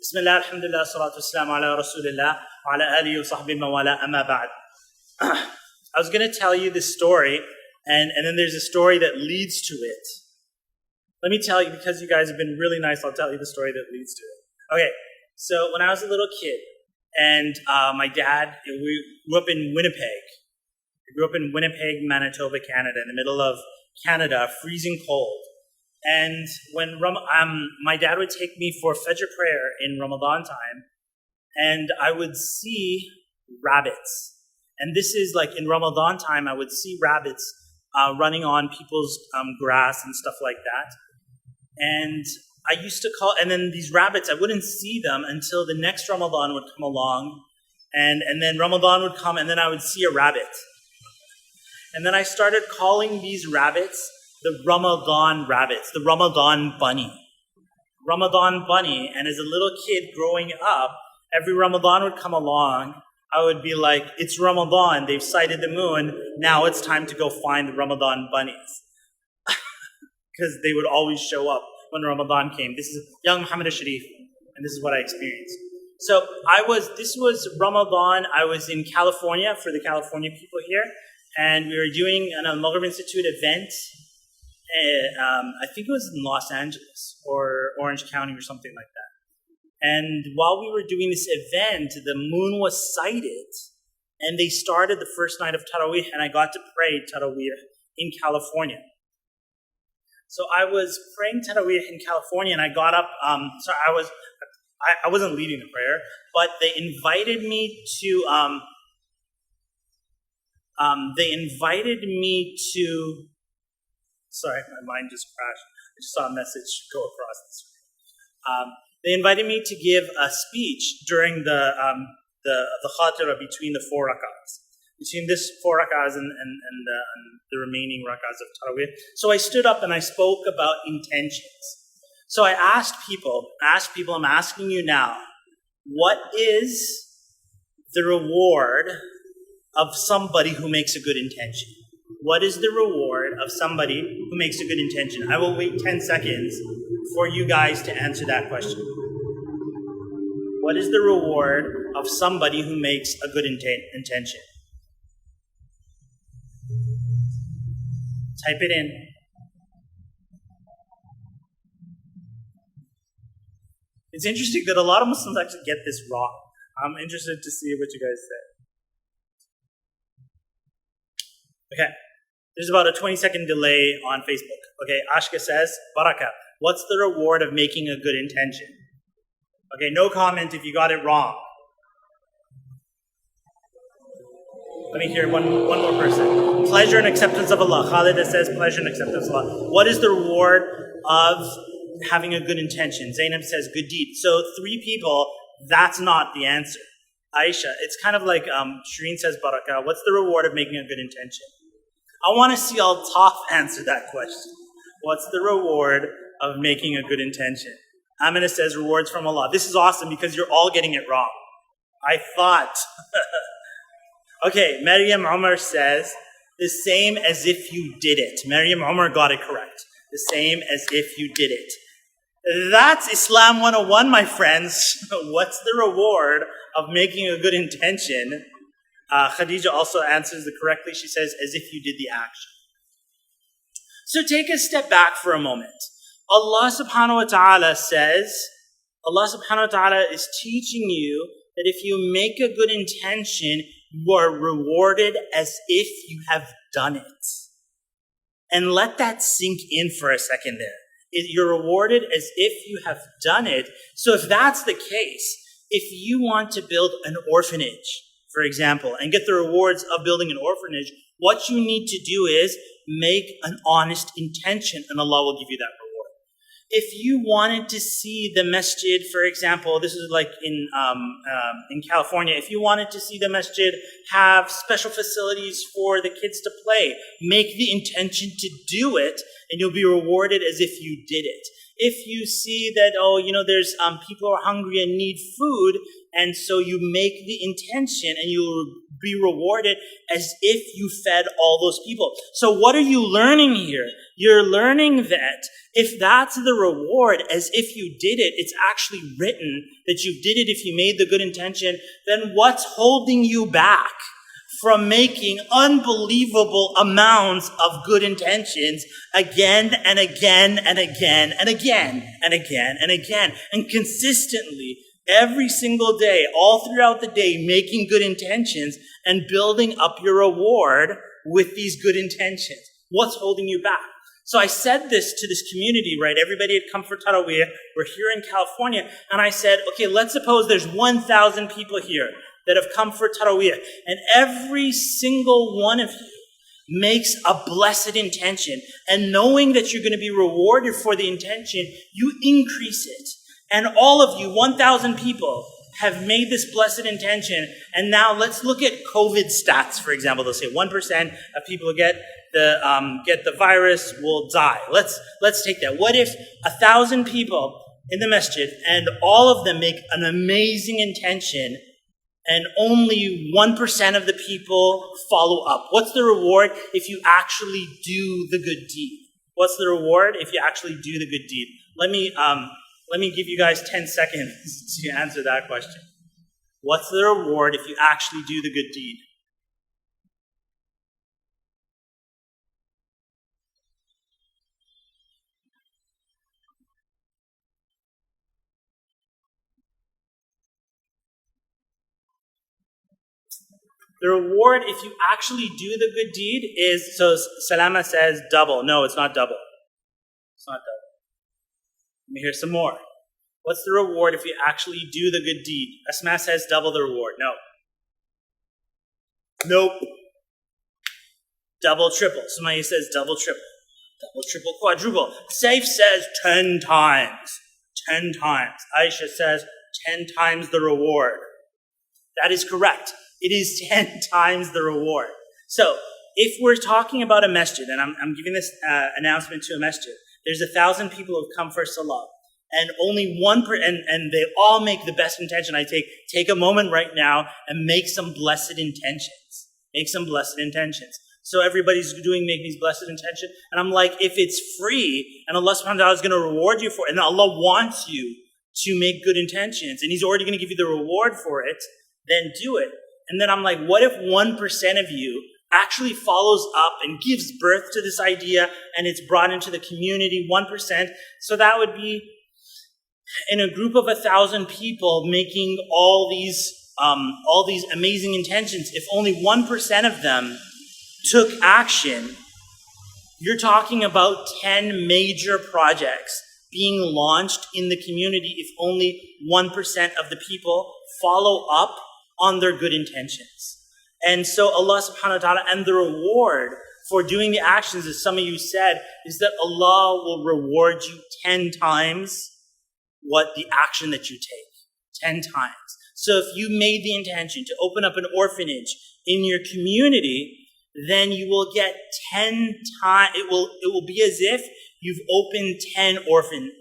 Bismillah, alhamdulillah, salatu wassalamu ala rasulillah, wa ala alihi wa sahbihi mawala, amma ba'd. I was going to tell you this story, and then there's a story that leads to it. Let me tell you, because you guys have been really nice, I'll tell you the story that leads to it. Okay, so when I was a little kid, and my dad, we grew up in Winnipeg. We grew up in Winnipeg, Manitoba, Canada, in the middle of Canada, freezing cold. And when my dad would take me for Fajr prayer in Ramadan time, and I would see rabbits. And this is like in Ramadan time, I would see rabbits running on people's grass and stuff like that. And I used to and then these rabbits, I wouldn't see them until the next Ramadan would come along. And then Ramadan would come, and then I would see a rabbit. And then I started calling these rabbits the Ramadan rabbits, the Ramadan bunny. Ramadan bunny, and as a little kid growing up, every Ramadan would come along, I would be like, it's Ramadan, they've sighted the moon, now it's time to go find the Ramadan bunnies. Because they would always show up when Ramadan came. This is young Muhammad Alshareef, and this is what I experienced. So this was Ramadan, I was in California for the California people here, and we were doing an Al-Maghrib Institute event. I think it was in Los Angeles or Orange County or something like that. And while we were doing this event, the moon was sighted, and they started the first night of Taraweeh, and I got to pray Taraweeh in California. So I was praying Taraweeh in California, and I got up. I wasn't leading the prayer, but they invited me to. Sorry, my mind just crashed. I just saw a message go across the screen. They invited me to give a speech during the khatira between the 4 rak'ahs. Between this 4 rak'ahs and the remaining rak'ahs of Taraweeh. So I stood up and I spoke about intentions. So I asked people, I'm asking you now, what is the reward of somebody who makes a good intention? What is the reward of somebody who makes a good intention? I will wait 10 seconds for you guys to answer that question. What is the reward of somebody who makes a good intention? Type it in. It's interesting that a lot of Muslims actually get this wrong. I'm interested to see what you guys say. Okay. There's about a 20-second delay on Facebook. Okay, Ashka says, Baraka, what's the reward of making a good intention? Okay, no comment if you got it wrong. Let me hear one more person. Pleasure and acceptance of Allah. Khalida says, pleasure and acceptance of Allah. What is the reward of having a good intention? Zainab says, good deed. So 3 people, that's not the answer. Aisha, it's kind of like Shireen says, Baraka, what's the reward of making a good intention? I want to see Altaf answer that question. What's the reward of making a good intention? Amina says, rewards from Allah. This is awesome because you're all getting it wrong. I thought. Okay, Maryam Umar says, the same as if you did it. Maryam Umar got it correct. The same as if you did it. That's Islam 101, my friends. What's the reward of making a good intention? Khadija also answers it correctly. She says, as if you did the action. So take a step back for a moment. Allah subhanahu wa ta'ala says, Allah subhanahu wa ta'ala is teaching you that if you make a good intention, you are rewarded as if you have done it. And let that sink in for a second there. You're rewarded as if you have done it. So if that's the case, if you want to build an orphanage, for example, and get the rewards of building an orphanage, what you need to do is make an honest intention, and Allah will give you that reward. If you wanted to see the masjid, for example, this is like in California, if you wanted to see the masjid have special facilities for the kids to play, make the intention to do it, and you'll be rewarded as if you did it. If you see that, there's people are hungry and need food, and so you make the intention and you'll be rewarded as if you fed all those people. So what are you learning here? You're learning that if that's the reward, as if you did it, it's actually written that you did it if you made the good intention, then what's holding you back from making unbelievable amounts of good intentions again and again and again and again and again and again, and consistently every single day, all throughout the day, making good intentions and building up your reward with these good intentions? What's holding you back? So I said this to this community, right? Everybody had come for Taraweeh. We're here in California. And I said, okay, let's suppose there's 1,000 people here that have come for Taraweeh. And every single one of you makes a blessed intention. And knowing that you're going to be rewarded for the intention, you increase it. And all of you, 1,000 people, have made this blessed intention. And now let's look at COVID stats, for example. They'll say 1% of people who get the virus will die. Let's take that. What if 1,000 people in the masjid and all of them make an amazing intention and only 1% of the people follow up? What's the reward if you actually do the good deed? What's the reward if you actually do the good deed? Let me give you guys 10 seconds to answer that question. What's the reward if you actually do the good deed? The reward, if you actually do the good deed, is, so Salama says double. No, it's not double. It's not double. Let me hear some more. What's the reward if you actually do the good deed? Asma says double the reward. No. Nope. Double, triple. Sumaya says double, triple. Double, triple, quadruple. Saif says 10 times. 10 times. Aisha says 10 times the reward. That is correct. It is 10 times the reward. So, if we're talking about a masjid, and I'm giving this announcement to a masjid, there's 1,000 people who've come for salah, and only and they all make the best intention. I take a moment right now and make some blessed intentions. Make some blessed intentions. So everybody's making these blessed intentions, and I'm like, if it's free, and Allah subhanahu wa ta'ala is going to reward you for it, and Allah wants you to make good intentions, and He's already going to give you the reward for it, then do it. And then I'm like, what if 1% of you actually follows up and gives birth to this idea and it's brought into the community, 1%. So that would be in a group of 1,000 people making all these amazing intentions. If only 1% of them took action, you're talking about 10 major projects being launched in the community if only 1% of the people follow up on their good intentions. And so Allah subhanahu wa ta'ala, and the reward for doing the actions, as some of you said, is that Allah will reward you 10 times what the action that you take. 10 times. So if you made the intention to open up an orphanage in your community, then you will get 10 times, it will be as if you've opened 10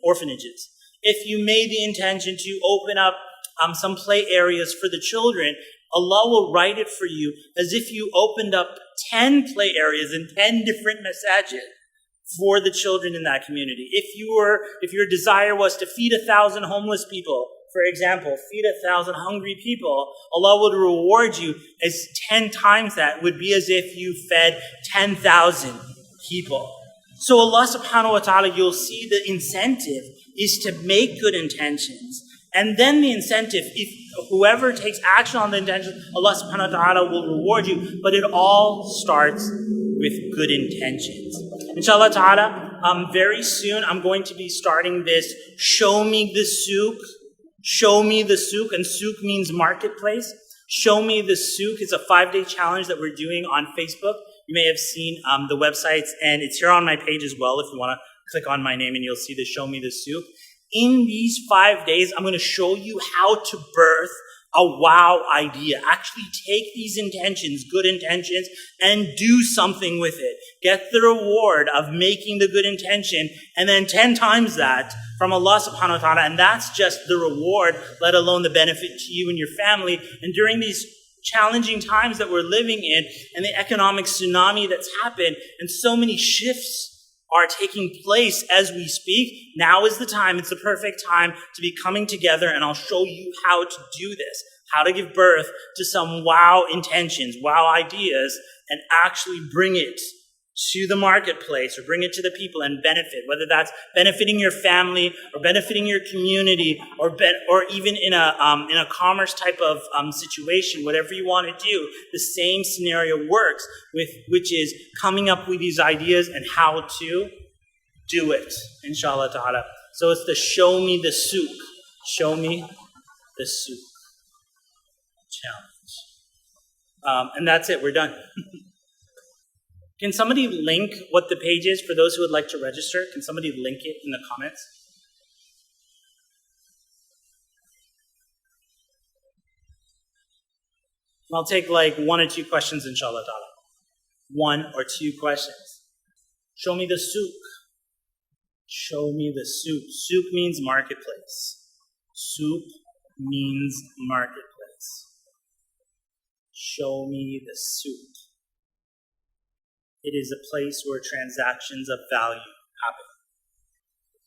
orphanages. If you made the intention to open up some play areas for the children, Allah will write it for you as if you opened up 10 play areas in 10 different masajid for the children in that community. If your desire was to feed 1,000 homeless people, for example, feed 1,000 hungry people, Allah would reward you as 10 times that would be as if you fed 10,000 people. So Allah subhanahu wa ta'ala, you'll see the incentive is to make good intentions. And then the incentive, if whoever takes action on the intention, Allah subhanahu wa ta'ala will reward you. But it all starts with good intentions. Inshallah ta'ala, very soon I'm going to be starting this Show Me the Souk. Show Me the Souk, and souk means marketplace. Show Me the Souk is a 5-day challenge that we're doing on Facebook. You may have seen the websites, and it's here on my page as well if you want to click on my name and you'll see the Show Me the Souk. In these 5 days, I'm going to show you how to birth a wow idea. Actually take these intentions, good intentions, and do something with it. Get the reward of making the good intention, and then 10 times that from Allah subhanahu wa ta'ala. And that's just the reward, let alone the benefit to you and your family. And during these challenging times that we're living in, and the economic tsunami that's happened, and so many shifts are taking place as we speak, now is the time, it's the perfect time to be coming together, and I'll show you how to do this, how to give birth to some wow intentions, wow ideas, and actually bring it to the marketplace or bring it to the people and benefit, whether that's benefiting your family or benefiting your community or even in a commerce type of situation, whatever you want to do, the same scenario works, which is coming up with these ideas and how to do it, inshallah ta'ala. So it's the show me the souk. Show me the souk challenge. And that's it, we're done. Can somebody link what the page is for those who would like to register? Can somebody link it in the comments? I'll take like 1 or 2 questions, inshallah ta'ala. 1 or 2 questions. Show me the souk. Show me the souk. Souk means marketplace. Souk means marketplace. Show me the souk. It is a place where transactions of value happen.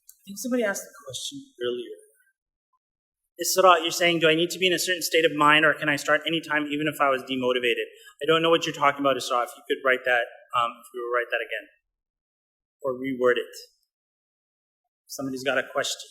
I think somebody asked the question earlier. Isra, you're saying, do I need to be in a certain state of mind, or can I start anytime even if I was demotivated? I don't know what you're talking about, Isra. If you could write that, if you would write that again. Or reword it. Somebody's got a question.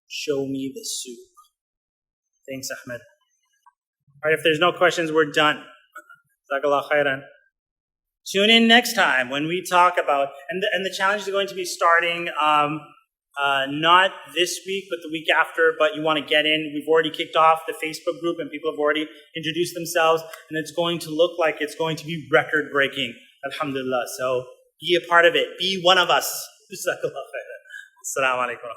Show me the souk. Thanks, Ahmed. All right, if there's no questions, we're done. Jazakallah khairan. Tune in next time when we talk about, and the challenge is going to be starting not this week, but the week after, but you want to get in. We've already kicked off the Facebook group and people have already introduced themselves, and it's going to look like it's going to be record-breaking, alhamdulillah. So be a part of it. Be one of us. Assalamu alaikum.